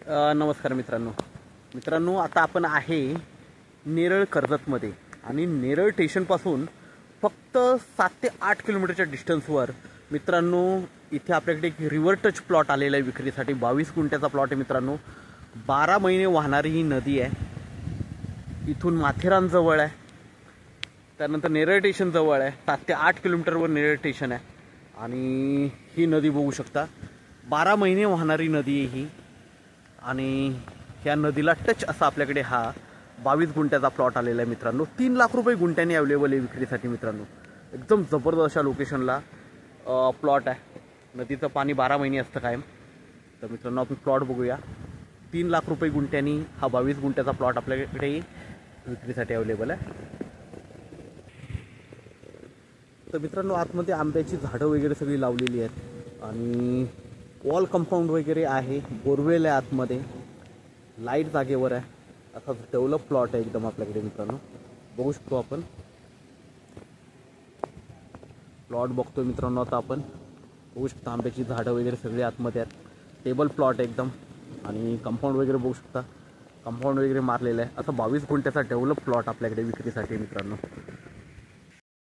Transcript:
नमस्कार मित्रांनो, आता आपण आहे नेरळ कर्जतमध्ये आणि नेरळ स्टेशनपासून फक्त 7 ते 8 किलोमीटरच्या डिस्टन्सवर मित्रांनो इथे आपल्याकडे एक रिव्हर टच प्लॉट आलेला आहे विक्रीसाठी. 22 गुंठ्याचा प्लॉट आहे मित्रांनो. 12 महिने वाहणारी ही नदी आहे. इथून माथेरान जवळ आहे, त्यानंतर नेरळ स्टेशन जवळ आहे. 7 ते 8 किलोमीटरवर नेरळ स्टेशन आहे आणि ही नदी बघू शकता. 12 महिने वाहणारी नदी आहे ही आणि ह्या नदीला टच असा आपल्याकडे हा 22 गुंठ्याचा प्लॉट आलेला आहे मित्रांनो. 3 लाख रुपये गुंठ्याने अवेलेबल आहे विक्रीसाठी मित्रांनो. एकदम जबरदस्त अशा लोकेशनला प्लॉट आहे. नदीचं पाणी 12 महिने असतं कायम. तर मित्रांनो आपण प्लॉट बघूया. 3 लाख रुपये गुंठ्यानी हा 22 गुंठ्याचा प्लॉट आपल्याकडे विक्रीसाठी अवेलेबल आहे. तर मित्रांनो आतमध्ये आंब्याची झाडं वगैरे सगळी लावलेली आहेत आणि वॉल कंपाऊंड वगैरे आहे. बोरवेल आहे आतमध्ये. लाईट जागेवर आहे. असा डेव्हलप प्लॉट आहे एकदम आपल्याकडे मित्रांनो. बघू शकतो आपण प्लॉट बघतोय मित्रांनो. आता आपण बघू शकता आंब्याची झाडं वगैरे सगळे आतमध्ये आहेत. टेबल प्लॉट आहे एकदम आणि कंपाऊंड वगैरे बघू शकता. कंपाऊंड वगैरे मारलेलं आहे. असं 22 गुंठ्याचा डेव्हलप प्लॉट आपल्याकडे विक्रीसाठी मित्रांनो.